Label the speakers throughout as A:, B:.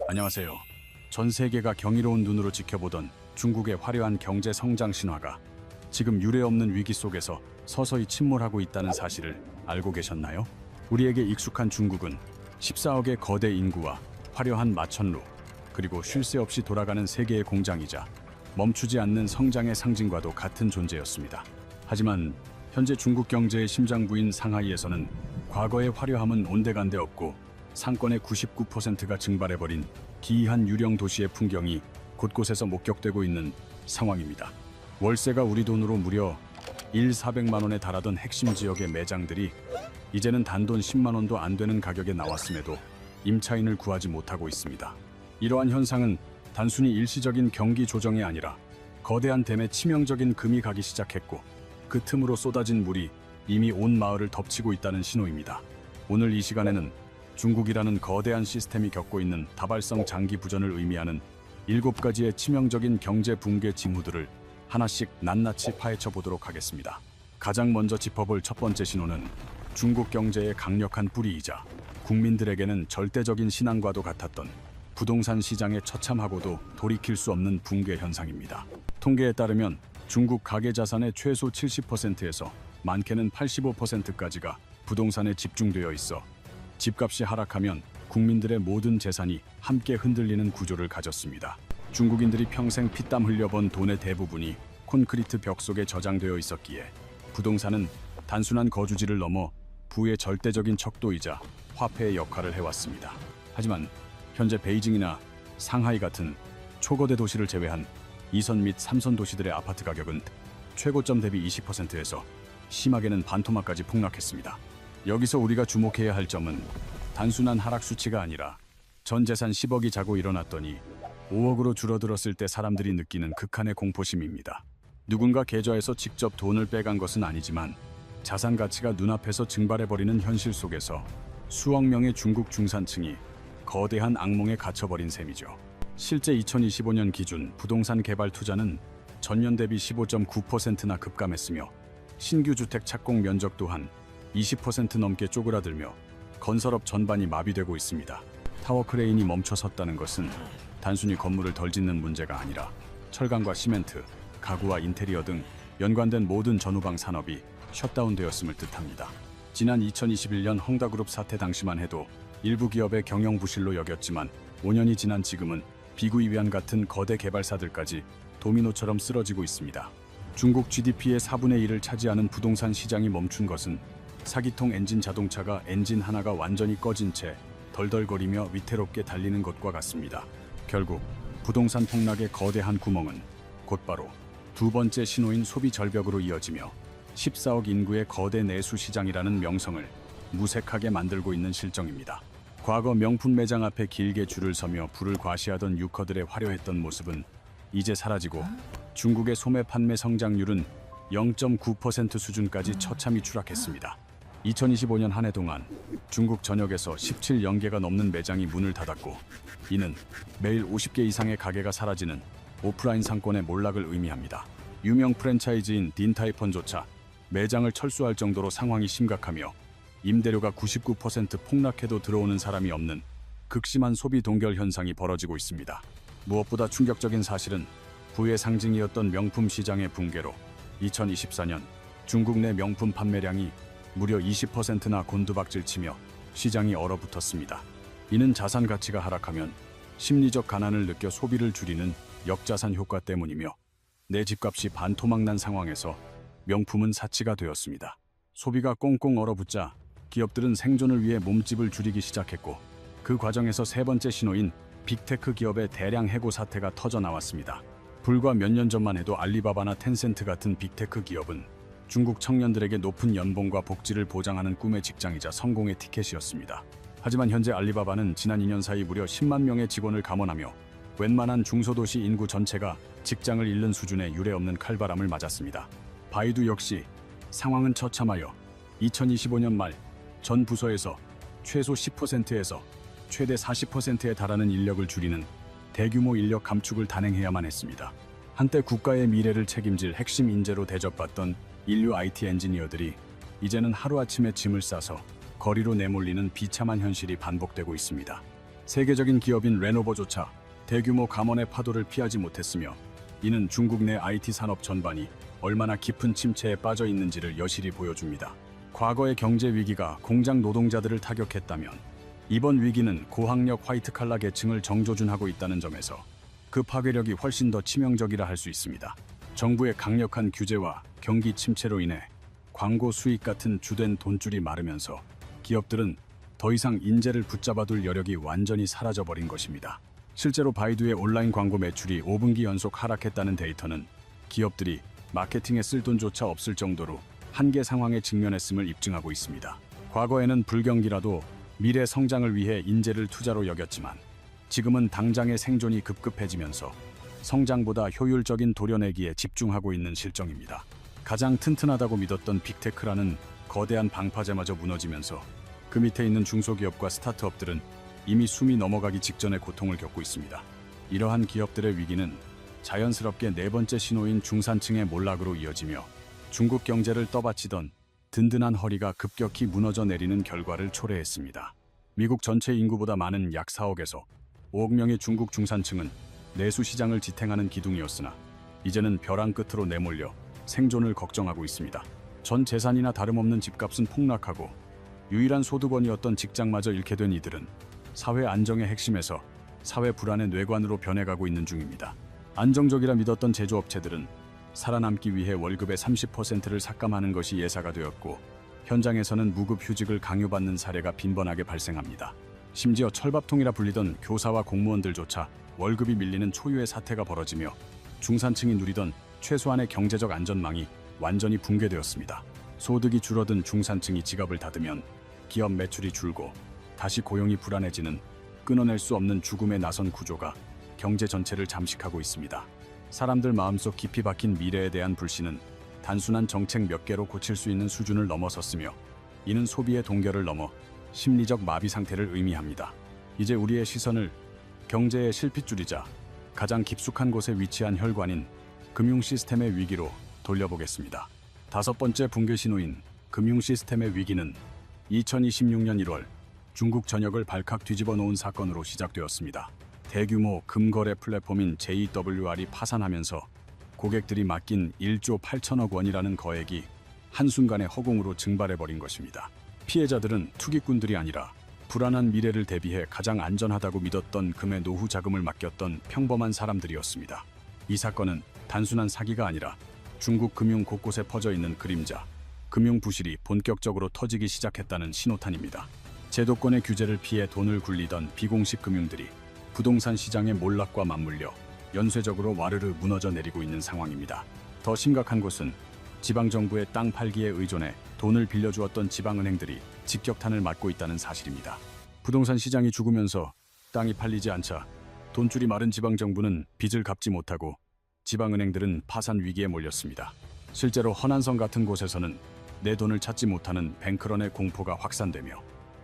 A: 안녕하세요. 전 세계가 경이로운 눈으로 지켜보던 중국의 화려한 경제 성장 신화가 지금 유례없는 위기 속에서 서서히 침몰하고 있다는 사실을 알고 계셨나요? 우리에게 익숙한 중국은 14억의 거대 인구와 화려한 마천루, 그리고 쉴 새 없이 돌아가는 세계의 공장이자 멈추지 않는 성장의 상징과도 같은 존재였습니다. 하지만 현재 중국 경제의 심장부인 상하이에서는 과거의 화려함은 온데간데 없고 상권의 99%가 증발해버린 기이한 유령 도시의 풍경이 곳곳에서 목격되고 있는 상황입니다. 월세가 우리 돈으로 무려 400만 원에 달하던 핵심 지역의 매장들이 이제는 단돈 10만 원도 안 되는 가격에 나왔음에도 임차인을 구하지 못하고 있습니다. 이러한 현상은 단순히 일시적인 경기 조정이 아니라 거대한 댐에 치명적인 금이 가기 시작했고, 그 틈으로 쏟아진 물이 이미 온 마을을 덮치고 있다는 신호입니다. 오늘 이 시간에는 중국이라는 거대한 시스템이 겪고 있는 다발성 장기 부전을 의미하는 7가지의 치명적인 경제 붕괴 징후들을 하나씩 낱낱이 파헤쳐 보도록 하겠습니다. 가장 먼저 짚어볼 첫 번째 신호는 중국 경제의 강력한 뿌리이자 국민들에게는 절대적인 신앙과도 같았던 부동산 시장의 처참하고도 돌이킬 수 없는 붕괴 현상입니다. 통계에 따르면 중국 가계자산의 최소 70%에서 많게는 85%까지가 부동산에 집중되어 있어 집값이 하락하면 국민들의 모든 재산이 함께 흔들리는 구조를 가졌습니다. 중국인들이 평생 피땀 흘려번 돈의 대부분이 콘크리트 벽 속에 저장되어 있었기에 부동산은 단순한 거주지를 넘어 부의 절대적인 척도이자 화폐의 역할을 해왔습니다. 하지만 현재 베이징이나 상하이 같은 초거대 도시를 제외한 2선 및 3선 도시들의 아파트 가격은 최고점 대비 20%에서 심하게는 반토막까지 폭락했습니다. 여기서 우리가 주목해야 할 점은 단순한 하락 수치가 아니라 전 재산 10억이 자고 일어났더니 5억으로 줄어들었을 때 사람들이 느끼는 극한의 공포심입니다. 누군가 계좌에서 직접 돈을 빼간 것은 아니지만 자산 가치가 눈앞에서 증발해버리는 현실 속에서 수억 명의 중국 중산층이 거대한 악몽에 갇혀버린 셈이죠. 실제 2025년 기준 부동산 개발 투자는 전년 대비 15.9%나 급감했으며 신규 주택 착공 면적 또한 20% 넘게 쪼그라들며 건설업 전반이 마비되고 있습니다. 타워 크레인이 멈춰섰다는 것은 단순히 건물을 덜 짓는 문제가 아니라 철강과 시멘트, 가구와 인테리어 등 연관된 모든 전후방 산업이 셧다운되었음을 뜻합니다. 지난 2021년 헝다그룹 사태 당시만 해도 일부 기업의 경영 부실로 여겼지만 5년이 지난 지금은 비구이위안 같은 거대 개발사들까지 도미노처럼 쓰러지고 있습니다. 중국 GDP의 4분의 1을 차지하는 부동산 시장이 멈춘 것은 사기통 엔진 자동차가 엔진 하나가 완전히 꺼진 채 덜덜거리며 위태롭게 달리는 것과 같습니다. 결국 부동산 폭락의 거대한 구멍은 곧바로 두 번째 신호인 소비 절벽으로 이어지며 14억 인구의 거대 내수 시장이라는 명성을 무색하게 만들고 있는 실정입니다. 과거 명품 매장 앞에 길게 줄을 서며 불을 과시하던 유커들의 화려했던 모습은 이제 사라지고 중국의 소매 판매 성장률은 0.9% 수준까지 처참히 추락했습니다. 2025년 한 해 동안 중국 전역에서 17연개가 넘는 매장이 문을 닫았고, 이는 매일 50개 이상의 가게가 사라지는 오프라인 상권의 몰락을 의미합니다. 유명 프랜차이즈인 딘타이펀조차 매장을 철수할 정도로 상황이 심각하며 임대료가 99% 폭락해도 들어오는 사람이 없는 극심한 소비 동결 현상이 벌어지고 있습니다. 무엇보다 충격적인 사실은 부의 상징이었던 명품 시장의 붕괴로 2024년 중국 내 명품 판매량이 무려 20%나 곤두박질치며 시장이 얼어붙었습니다. 이는 자산 가치가 하락하면 심리적 가난을 느껴 소비를 줄이는 역자산 효과 때문이며, 내 집값이 반토막난 상황에서 명품은 사치가 되었습니다. 소비가 꽁꽁 얼어붙자 기업들은 생존을 위해 몸집을 줄이기 시작했고, 그 과정에서 세 번째 신호인 빅테크 기업의 대량 해고 사태가 터져 나왔습니다. 불과 몇 년 전만 해도 알리바바나 텐센트 같은 빅테크 기업은 중국 청년들에게 높은 연봉과 복지를 보장하는 꿈의 직장이자 성공의 티켓이었습니다. 하지만 현재 알리바바는 지난 2년 사이 무려 10만 명의 직원을 감원하며 웬만한 중소도시 인구 전체가 직장을 잃는 수준의 유례없는 칼바람을 맞았습니다. 바이두 역시 상황은 처참하여 2025년 말 전 부서에서 최소 10%에서 최대 40%에 달하는 인력을 줄이는 대규모 인력 감축을 단행해야만 했습니다. 한때 국가의 미래를 책임질 핵심 인재로 대접받던 인류 IT 엔지니어들이 이제는 하루아침에 짐을 싸서 거리로 내몰리는 비참한 현실이 반복되고 있습니다. 세계적인 기업인 레노버조차 대규모 감원의 파도를 피하지 못했으며, 이는 중국 내 IT 산업 전반이 얼마나 깊은 침체에 빠져 있는지를 여실히 보여줍니다. 과거의 경제 위기가 공장 노동자들을 타격했다면, 이번 위기는 고학력 화이트칼라 계층을 정조준하고 있다는 점에서 그 파괴력이 훨씬 더 치명적이라 할 수 있습니다. 정부의 강력한 규제와 경기 침체로 인해 광고 수익 같은 주된 돈줄이 마르면서 기업들은 더 이상 인재를 붙잡아둘 여력이 완전히 사라져버린 것입니다. 실제로 바이두의 온라인 광고 매출이 5분기 연속 하락했다는 데이터는 기업들이 마케팅에 쓸 돈조차 없을 정도로 한계 상황에 직면했음을 입증하고 있습니다. 과거에는 불경기라도 미래 성장을 위해 인재를 투자로 여겼지만, 지금은 당장의 생존이 급급해지면서 성장보다 효율적인 도려내기에 집중하고 있는 실정입니다. 가장 튼튼하다고 믿었던 빅테크라는 거대한 방파제마저 무너지면서 그 밑에 있는 중소기업과 스타트업들은 이미 숨이 넘어가기 직전의 고통을 겪고 있습니다. 이러한 기업들의 위기는 자연스럽게 네 번째 신호인 중산층의 몰락으로 이어지며, 중국 경제를 떠받치던 든든한 허리가 급격히 무너져 내리는 결과를 초래했습니다. 미국 전체 인구보다 많은 약 4억에서 5억 명의 중국 중산층은 내수 시장을 지탱하는 기둥이었으나, 이제는 벼랑 끝으로 내몰려 생존을 걱정하고 있습니다. 전 재산이나 다름없는 집값은 폭락하고 유일한 소득원이었던 직장마저 잃게 된 이들은 사회 안정의 핵심에서 사회 불안의 뇌관으로 변해가고 있는 중입니다. 안정적이라 믿었던 제조업체들은 살아남기 위해 월급의 30%를 삭감하는 것이 예사가 되었고, 현장에서는 무급 휴직을 강요받는 사례가 빈번하게 발생합니다. 심지어 철밥통이라 불리던 교사와 공무원들조차 월급이 밀리는 초유의 사태가 벌어지며, 중산층이 누리던 최소한의 경제적 안전망이 완전히 붕괴되었습니다. 소득이 줄어든 중산층이 지갑을 닫으면 기업 매출이 줄고 다시 고용이 불안해지는 끊어낼 수 없는 죽음에 나선 구조가 경제 전체를 잠식하고 있습니다. 사람들 마음속 깊이 박힌 미래에 대한 불신은 단순한 정책 몇 개로 고칠 수 있는 수준을 넘어섰으며, 이는 소비의 동결을 넘어 심리적 마비 상태를 의미합니다. 이제 우리의 시선을 경제의 실핏줄이자 가장 깊숙한 곳에 위치한 혈관인 금융 시스템의 위기로 돌려보겠습니다. 다섯 번째 붕괴 신호인 금융 시스템의 위기는 2026년 1월 중국 전역을 발칵 뒤집어 놓은 사건으로 시작되었습니다. 대규모 금거래 플랫폼인 JWR이 파산하면서 고객들이 맡긴 1조 8천억 원이라는 거액이 한순간에 허공으로 증발해버린 것입니다. 피해자들은 투기꾼들이 아니라 불안한 미래를 대비해 가장 안전하다고 믿었던 금의 노후 자금을 맡겼던 평범한 사람들이었습니다. 이 사건은 단순한 사기가 아니라 중국 금융 곳곳에 퍼져 있는 그림자, 금융 부실이 본격적으로 터지기 시작했다는 신호탄입니다. 제도권의 규제를 피해 돈을 굴리던 비공식 금융들이 부동산 시장의 몰락과 맞물려 연쇄적으로 와르르 무너져 내리고 있는 상황입니다. 더 심각한 것은 지방정부의 땅 팔기에 의존해 돈을 빌려주었던 지방은행들이 직격탄을 맞고 있다는 사실입니다. 부동산 시장이 죽으면서 땅이 팔리지 않자 돈줄이 마른 지방정부는 빚을 갚지 못하고 지방은행들은 파산 위기에 몰렸습니다. 실제로 허난성 같은 곳에서는 내 돈을 찾지 못하는 뱅크런의 공포가 확산되며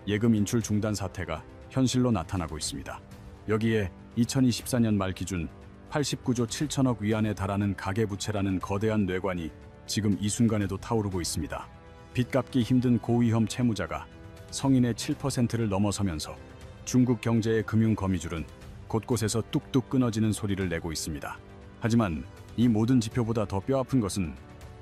A: 예금 인출 중단 사태가 현실로 나타나고 있습니다. 여기에 2024년 말 기준 89조 7천억 위안에 달하는 가계부채라는 거대한 뇌관이 지금 이 순간에도 타오르고 있습니다. 빚 갚기 힘든 고위험 채무자가 성인의 7%를 넘어서면서 중국 경제의 금융 거미줄은 곳곳에서 뚝뚝 끊어지는 소리를 내고 있습니다. 하지만 이 모든 지표보다 더 뼈아픈 것은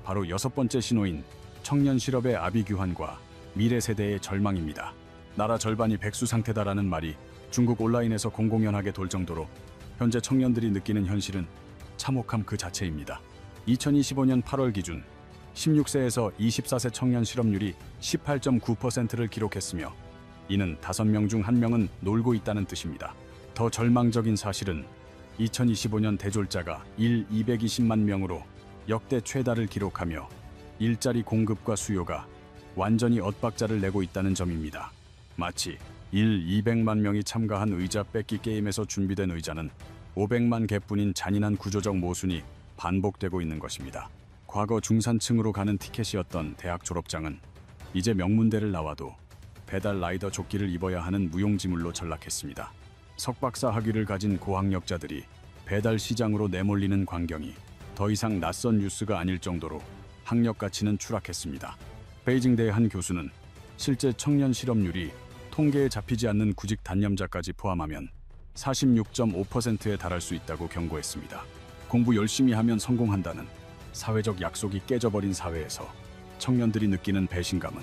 A: 바로 여섯 번째 신호인 청년 실업의 아비규환과 미래 세대의 절망입니다. 나라 절반이 백수 상태다라는 말이 중국 온라인에서 공공연하게 돌 정도로 현재 청년들이 느끼는 현실은 참혹함 그 자체입니다. 2025년 8월 기준 16세에서 24세 청년 실업률이 18.9%를 기록했으며, 이는 5명 중 1명은 놀고 있다는 뜻입니다. 더 절망적인 사실은 2025년 대졸자가 220만 명으로 역대 최다를 기록하며 일자리 공급과 수요가 완전히 엇박자를 내고 있다는 점입니다. 마치 200만 명이 참가한 의자 뺏기 게임에서 준비된 의자는 500만 개뿐인 잔인한 구조적 모순이 반복되고 있는 것입니다. 과거 중산층으로 가는 티켓이었던 대학 졸업장은 이제 명문대를 나와도 배달 라이더 조끼를 입어야 하는 무용지물로 전락했습니다. 석박사 학위를 가진 고학력자들이 배달 시장으로 내몰리는 광경이 더 이상 낯선 뉴스가 아닐 정도로 학력 가치는 추락했습니다. 베이징대의 한 교수는 실제 청년 실업률이 통계에 잡히지 않는 구직 단념자까지 포함하면 46.5%에 달할 수 있다고 경고했습니다. 공부 열심히 하면 성공한다는 사회적 약속이 깨져버린 사회에서 청년들이 느끼는 배신감은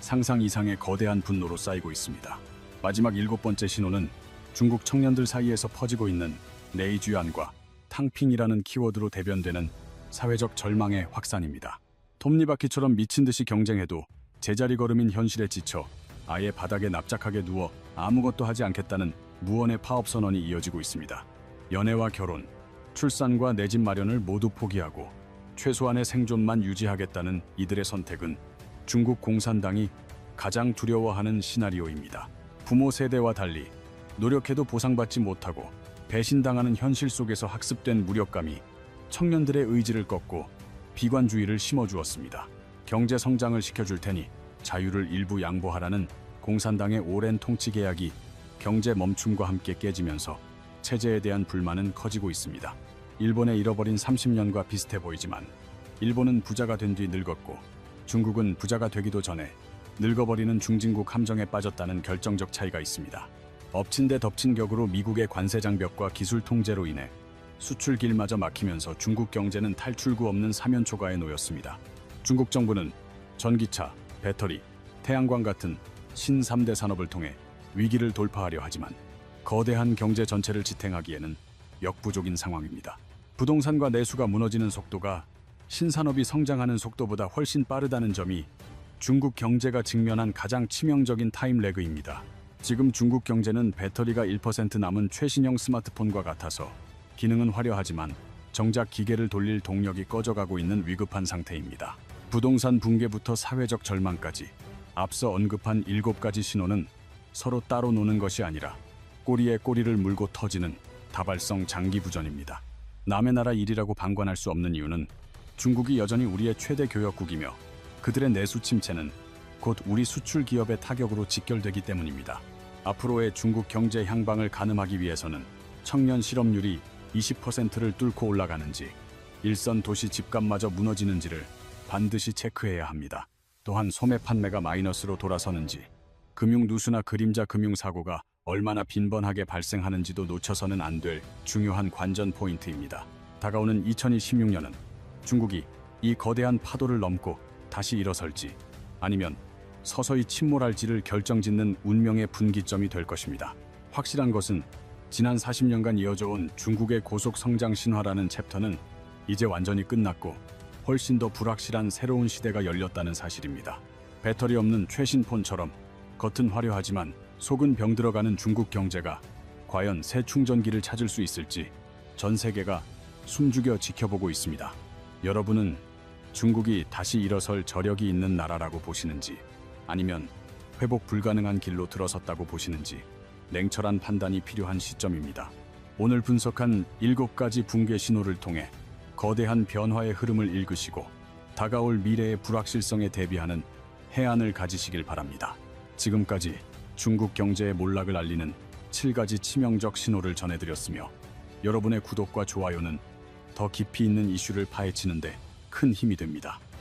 A: 상상 이상의 거대한 분노로 쌓이고 있습니다. 마지막 7번째 신호는 중국 청년들 사이에서 퍼지고 있는 내이주안과 탕핑이라는 키워드로 대변되는 사회적 절망의 확산입니다. 톱니바퀴처럼 미친 듯이 경쟁해도 제자리 걸음인 현실에 지쳐 아예 바닥에 납작하게 누워 아무것도 하지 않겠다는 무언의 파업 선언이 이어지고 있습니다. 연애와 결혼, 출산과 내 집 마련을 모두 포기하고 최소한의 생존만 유지하겠다는 이들의 선택은 중국 공산당이 가장 두려워하는 시나리오입니다. 부모 세대와 달리 노력해도 보상받지 못하고 배신당하는 현실 속에서 학습된 무력감이 청년들의 의지를 꺾고 비관주의를 심어주었습니다. 경제 성장을 시켜줄 테니 자유를 일부 양보하라는 공산당의 오랜 통치 계약이 경제 멈춤과 함께 깨지면서 체제에 대한 불만은 커지고 있습니다. 일본의 잃어버린 30년과 비슷해 보이지만 일본은 부자가 된 뒤 늙었고 중국은 부자가 되기도 전에 늙어버리는 중진국 함정에 빠졌다는 결정적 차이가 있습니다. 엎친 데 덮친 격으로 미국의 관세 장벽과 기술 통제로 인해 수출 길마저 막히면서 중국 경제는 탈출구 없는 사면초가에 놓였습니다. 중국 정부는 전기차, 배터리, 태양광 같은 신3대 산업을 통해 위기를 돌파하려 하지만 거대한 경제 전체를 지탱하기에는 역부족인 상황입니다. 부동산과 내수가 무너지는 속도가 신산업이 성장하는 속도보다 훨씬 빠르다는 점이 중국 경제가 직면한 가장 치명적인 타임래그입니다. 지금 중국 경제는 배터리가 1% 남은 최신형 스마트폰과 같아서 기능은 화려하지만 정작 기계를 돌릴 동력이 꺼져가고 있는 위급한 상태입니다. 부동산 붕괴부터 사회적 절망까지 앞서 언급한 7가지 신호는 서로 따로 노는 것이 아니라 꼬리에 꼬리를 물고 터지는 다발성 장기부전입니다. 남의 나라 일이라고 방관할 수 없는 이유는 중국이 여전히 우리의 최대 교역국이며 그들의 내수 침체는 곧 우리 수출 기업의 타격으로 직결되기 때문입니다. 앞으로의 중국 경제 향방을 가늠하기 위해서는 청년 실업률이 20%를 뚫고 올라가는지 일선 도시 집값마저 무너지는지를 반드시 체크해야 합니다. 또한 소매 판매가 마이너스로 돌아서는지 금융 누수나 그림자 금융 사고가 얼마나 빈번하게 발생하는지도 놓쳐서는 안 될 중요한 관전 포인트입니다. 다가오는 2026년은 중국이 이 거대한 파도를 넘고 다시 일어설지 아니면 서서히 침몰할지를 결정짓는 운명의 분기점이 될 것입니다. 확실한 것은 지난 40년간 이어져온 중국의 고속 성장 신화라는 챕터는 이제 완전히 끝났고 훨씬 더 불확실한 새로운 시대가 열렸다는 사실입니다. 배터리 없는 최신 폰처럼 겉은 화려하지만 속은 병들어가는 중국 경제가 과연 새 충전기를 찾을 수 있을지 전 세계가 숨죽여 지켜보고 있습니다. 여러분은 중국이 다시 일어설 저력이 있는 나라라고 보시는지 아니면 회복 불가능한 길로 들어섰다고 보시는지 냉철한 판단이 필요한 시점입니다. 오늘 분석한 7가지 붕괴 신호를 통해 거대한 변화의 흐름을 읽으시고 다가올 미래의 불확실성에 대비하는 해안을 가지시길 바랍니다. 지금까지 중국 경제의 몰락을 알리는 7가지 치명적 신호를 전해드렸으며 여러분의 구독과 좋아요는 더 깊이 있는 이슈를 파헤치는 데 큰 힘이 됩니다.